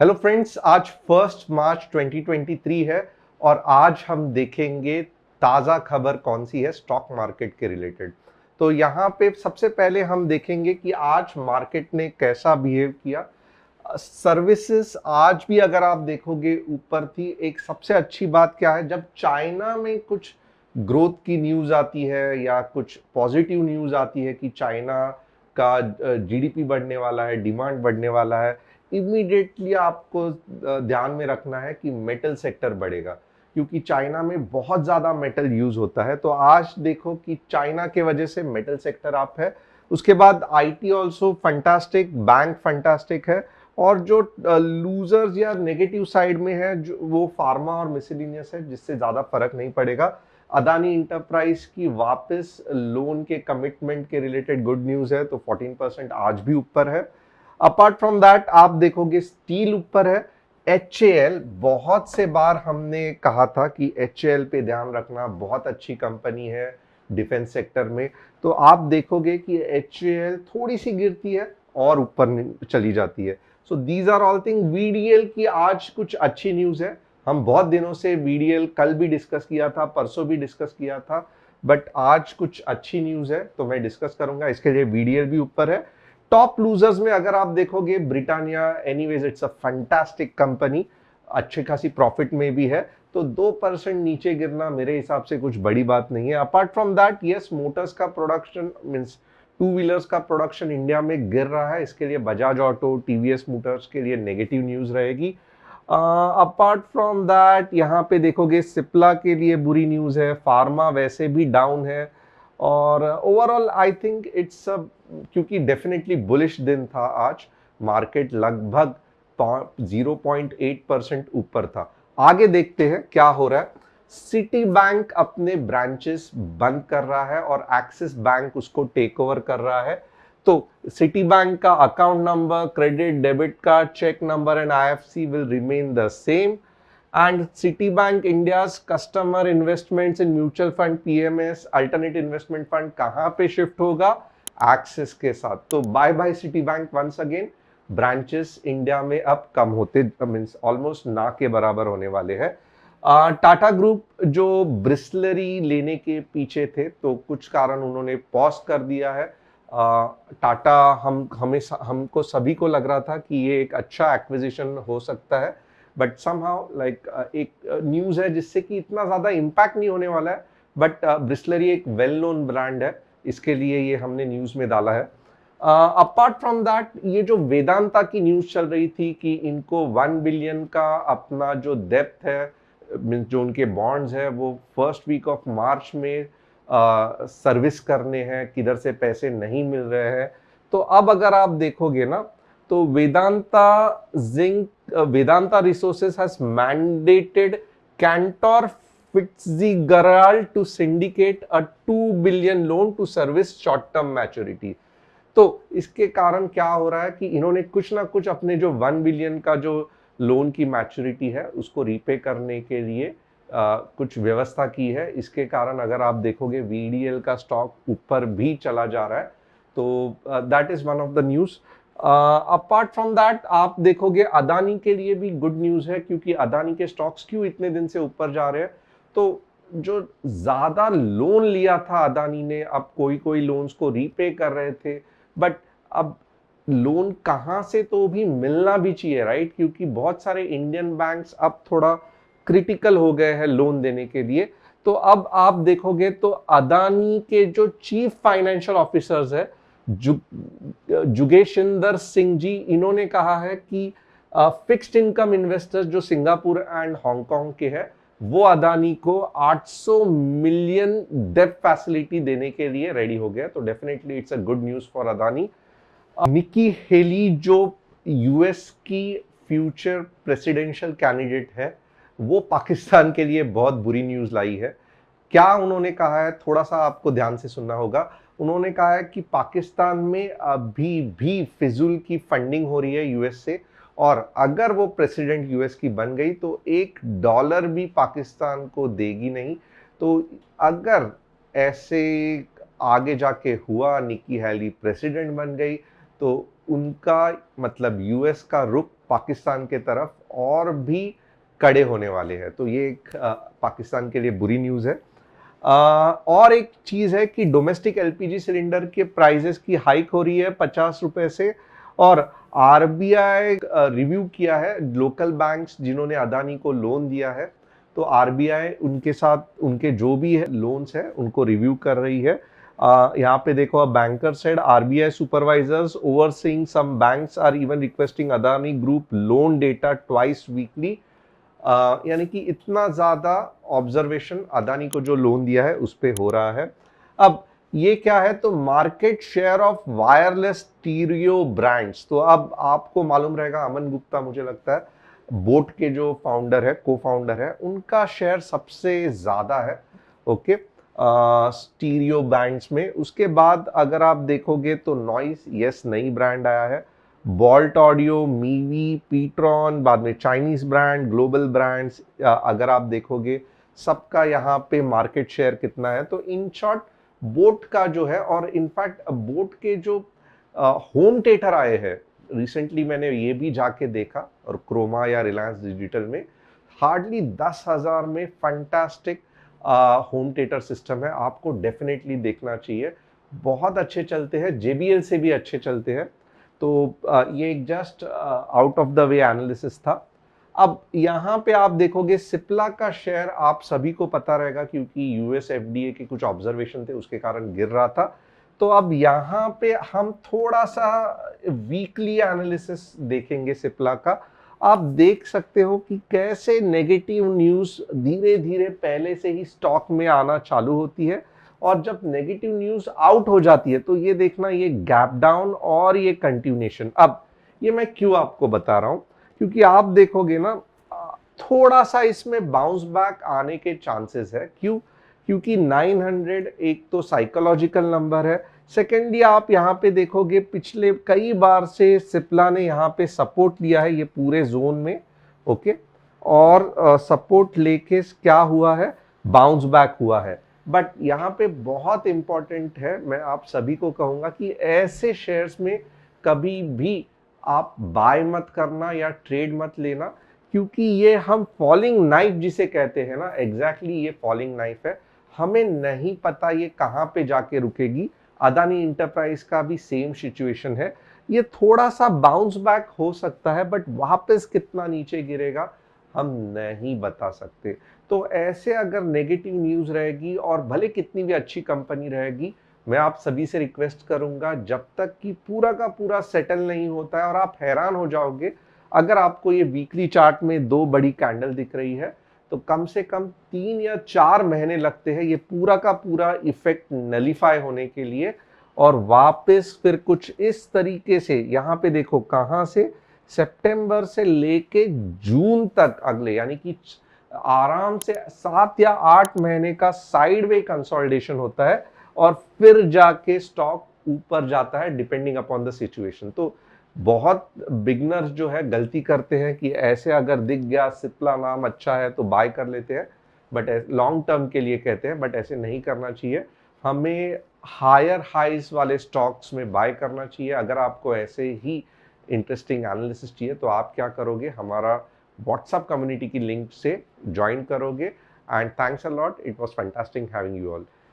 Hello friends, आज 1 मार्च 2023 है और आज हम देखेंगे ताज़ा खबर कौन सी है स्टॉक मार्केट के रिलेटेड। तो यहाँ पे सबसे पहले हम देखेंगे कि आज मार्केट ने कैसा बिहेव किया। सर्विसेज आज भी अगर आप देखोगे ऊपर थी। एक सबसे अच्छी बात क्या है, जब चाइना में कुछ ग्रोथ की न्यूज़ आती है या कुछ पॉजिटिव न्यूज़ आती है कि चाइना का जीडीपी बढ़ने वाला है, डिमांड बढ़ने वाला है, इमीडिएटली आपको ध्यान में रखना है कि मेटल सेक्टर बढ़ेगा, क्योंकि चाइना में बहुत ज़्यादा मेटल यूज होता है। तो आज देखो कि चाइना के वजह से मेटल सेक्टर अप है। उसके बाद IT also fantastic, bank fantastic है। और जो लूजर्स या नेगेटिव साइड में है जो वो फार्मा और मिसलिनियस है, जिससे ज़्यादा फर्क नहीं पड़ेगा। अदानी इंटरप्राइज की वापस लोन के कमिटमेंट के रिलेटेड गुड न्यूज़ है, तो 14% आज भी ऊपर है। अपार्ट फ्रॉम दैट आप देखोगे स्टील ऊपर है। HAL, बहुत से बार हमने कहा था कि HAL पे ध्यान रखना, बहुत अच्छी कंपनी है डिफेंस सेक्टर में। तो आप देखोगे कि HAL थोड़ी सी गिरती है और ऊपर चली जाती है। So these are all thing. VDL की आज कुछ अच्छी न्यूज़ है। हम बहुत दिनों से VDL कल भी डिस्कस किया था, परसों भी डिस्कस किया था, बट आज कुछ अच्छी न्यूज़ है तो मैं डिस्कस करूंगा, इसके लिए VDL भी ऊपर है। टॉप लूजर्स में अगर आप देखोगे Britannia, anyways it's a fantastic company, अच्छी खासी प्रॉफिट में भी है, तो 2% नीचे गिरना मेरे हिसाब से कुछ बड़ी बात नहीं है। Apart from that yes, Motors का प्रोडक्शन मींस टू व्हीलर्स का प्रोडक्शन इंडिया में गिर रहा है, इसके लिए बजाज ऑटो, टीवीएस मोटर्स के लिए नेगेटिव न्यूज रहेगी। अपार्ट फ्रॉम दैट यहाँ पे देखोगे सिप्ला के लिए बुरी न्यूज है, फार्मा वैसे भी डाउन है। और ओवरऑल आई थिंक इट्स क्योंकि डेफिनेटली बुलिश दिन था आज, मार्केट लगभग 0.8% ऊपर था। आगे देखते हैं क्या हो रहा है। सिटी बैंक अपने ब्रांचेस बंद कर रहा है और एक्सिस बैंक उसको टेक ओवर कर रहा है। तो सिटी बैंक का account number, credit, debit card, cheque number and IFSC will remain the same. And Citibank India's customer investments in mutual fund, PMS, alternate investment fund कहाँ पे shift होगा? Axis के साथ। तो bye bye Citibank once again. Branches India में अब कम होते, means almost ना के बराबर होने वाले हैं। टाटा ग्रुप जो ब्रिस्लरी लेने के पीछे थे, तो कुछ कारण उन्होंने पॉज कर दिया है। टाटा हमको सभी को लग रहा था कि ये एक अच्छा एक्विजिशन हो सकता है, बट समहाउ लाइक एक न्यूज है जिससे कि इतना ज्यादा इम्पैक्ट नहीं होने वाला है। बट ब्रिस्लरी एक वेल नोन ब्रांड है, इसके लिए ये हमने न्यूज में डाला है। अपार्ट फ्रॉम दैट ये जो वेदांता की न्यूज चल रही थी कि इनको 1 बिलियन का अपना जो डेप्थ है, जो उनके बॉन्ड्स है, वो फर्स्ट वीक ऑफ मार्च में सर्विस करने हैं, किधर से पैसे नहीं मिल रहे हैं। तो अब अगर आप देखोगे ना, तो Vedanta resources has mandated Cantor Fitzgerald to syndicate a 2 billion loan to service short term maturity. तो इसके कारण क्या हो रहा है कि इन्होंने कुछ ना कुछ अपने जो 1 बिलियन का जो लोन की मैच्योरिटी है उसको रीपे करने के लिए कुछ व्यवस्था की है। इसके कारण अगर आप देखोगे VDL का स्टॉक ऊपर भी चला जा रहा है। तो that is one of the news. Apart from that आप देखोगे अदानी के लिए भी गुड न्यूज है, क्योंकि अदानी के स्टॉक्स क्यों इतने दिन से ऊपर जा रहे हैं? तो जो ज्यादा लोन लिया था अदानी ने, अब कोई कोई लोन्स को रीपे कर रहे थे, बट अब लोन कहां से तो भी मिलना भी चाहिए, राइट? क्योंकि बहुत सारे इंडियन बैंक्स अब थोड़ा क्रिटिकल हो गए हैं लोन देने के लिए। तो अब आप देखोगे तो अदानी के जो चीफ फाइनेंशियल ऑफिसर्स है, जुगेशिंदर सिंह जी, इन्होंने कहा है कि फिक्स्ड इनकम इन्वेस्टर्स जो सिंगापुर एंड हांगकांग के हैं, वो अदानी को 800 मिलियन डेब्ट फैसिलिटी देने के लिए रेडी हो गया। तो definitely it's a good news for Adani. Nikki Haley जो यूएस की फ्यूचर प्रेसिडेंशियल कैंडिडेट है, वो पाकिस्तान के लिए बहुत बुरी न्यूज लाई है। क्या उन्होंने कहा है, थोड़ा सा आपको ध्यान से सुनना होगा। उन्होंने कहा है कि पाकिस्तान में अभी भी फिजूल की फंडिंग हो रही है यूएस से, और अगर वो प्रेसिडेंट यूएस की बन गई तो $1 भी पाकिस्तान को देगी नहीं। तो अगर ऐसे आगे जाके हुआ, निकी हैली प्रेसिडेंट बन गई, तो उनका मतलब यूएस का रुख पाकिस्तान के तरफ और भी कड़े होने वाले हैं। तो ये एक पाकिस्तान के लिए बुरी न्यूज़ है। और एक चीज़ है कि डोमेस्टिक एलपीजी सिलेंडर के प्राइजेस की हाइक हो रही है 50 रुपए से, और आरबीआई रिव्यू किया है लोकल बैंक्स जिन्होंने अदानी को लोन दिया है, तो आरबीआई उनके साथ उनके जो भी है लोन्स है उनको रिव्यू कर रही है। यहाँ पे देखो, banker said RBI supervisors overseeing some banks are even requesting Adani group loan data twice weekly. यानी कि इतना ज्यादा ऑब्जर्वेशन अदानी को जो लोन दिया है उस पे हो रहा है। अब ये क्या है, तो market share of wireless stereo brands. तो अब आपको मालूम रहेगा, अमन गुप्ता मुझे लगता है बोट के जो फाउंडर है, को फाउंडर है, उनका शेयर सबसे ज्यादा है। ओके, स्टीरियो ब्रांड्स में। उसके बाद अगर आप देखोगे तो नॉइस, यस, नई ब्रांड आया है, बॉल्ट ऑडियो, मीवी, पीट्रॉन, बाद में चाइनीज ब्रांड, ग्लोबल ब्रांड्स अगर आप देखोगे सबका यहाँ पे मार्केट शेयर कितना है। तो इन शॉर्ट बोट का जो है, और इनफैक्ट बोट के जो होम थिएटर आए हैं रिसेंटली, मैंने ये भी जाके देखा, और क्रोमा या रिलायंस डिजिटल में हार्डली 10,000 में फंटास्टिक होम थिएटर सिस्टम है। आपको डेफिनेटली देखना चाहिए, बहुत अच्छे चलते हैं, जेबीएल से भी अच्छे चलते हैं। तो ये एक just out of the way analysis था। अब यहाँ पे आप देखोगे सिप्ला का शेयर, आप सभी को पता रहेगा क्योंकि यूएस एफडीए के कुछ ऑब्जर्वेशन थे उसके कारण गिर रहा था। तो अब यहाँ पे हम थोड़ा सा वीकली एनालिसिस देखेंगे सिप्ला का। आप देख सकते हो कि कैसे नेगेटिव न्यूज धीरे धीरे पहले से ही स्टॉक में आना चालू होती है, और जब नेगेटिव न्यूज आउट हो जाती है तो ये देखना, ये गैप डाउन और ये कंटिन्यूएशन। अब ये मैं क्यों आपको बता रहा हूं, क्योंकि आप देखोगे ना थोड़ा सा इसमें बाउंस बैक आने के चांसेस है। क्यों? क्योंकि 900 एक तो साइकोलॉजिकल नंबर है, सेकेंडली आप यहाँ पे देखोगे पिछले कई बार से सिप्ला ने यहाँ पे सपोर्ट लिया है ये पूरे जोन में। ओके, और सपोर्ट लेके क्या हुआ है, बाउंस बैक हुआ है। बट यहाँ पे बहुत इंपॉर्टेंट है, मैं आप सभी को कहूंगा कि ऐसे शेयर्स में कभी भी आप बाय मत करना या ट्रेड मत लेना, क्योंकि ये हम फॉलिंग नाइफ जिसे कहते हैं ना, एग्जैक्टली ये फॉलिंग नाइफ है। हमें नहीं पता ये कहाँ पे जाके रुकेगी। अदानी इंटरप्राइज का भी सेम सिचुएशन है, ये थोड़ा सा बाउंस बैक हो सकता है, बट वापस कितना नीचे गिरेगा हम नहीं बता सकते। तो ऐसे अगर नेगेटिव न्यूज रहेगी और भले कितनी भी अच्छी कंपनी रहेगी, मैं आप सभी से रिक्वेस्ट करूंगा, जब तक कि पूरा का पूरा सेटल नहीं होता है, और आप हैरान हो जाओगे अगर आपको ये वीकली चार्ट में 2 बड़ी कैंडल दिख रही है, तो कम से कम 3 या 4 महीने लगते हैं ये पूरा का पूरा इफेक्ट नलीफाई होने के लिए, और वापस फिर कुछ इस तरीके से, यहाँ पे देखो कहाँ से, सितंबर से लेके जून तक अगले, यानी कि आराम से 7 या 8 महीने का साइडवे कंसोलिडेशन होता है, और फिर जाके स्टॉक ऊपर जाता है डिपेंडिंग अपॉन द सिचुएशन। तो बहुत बिगनर्स जो है गलती करते हैं कि ऐसे अगर दिख गया सिप्ला नाम अच्छा है तो बाय कर लेते हैं, बट लॉन्ग टर्म के लिए कहते हैं, बट ऐसे नहीं करना चाहिए। हमें हायर हाइज वाले स्टॉक्स में बाय करना चाहिए। अगर आपको ऐसे ही इंटरेस्टिंग एनालिसिस चाहिए तो आप क्या करोगे, हमारा व्हाट्सएप कम्युनिटी की लिंक से ज्वाइन करोगे। And thanks a lot, it was fantastic having you all.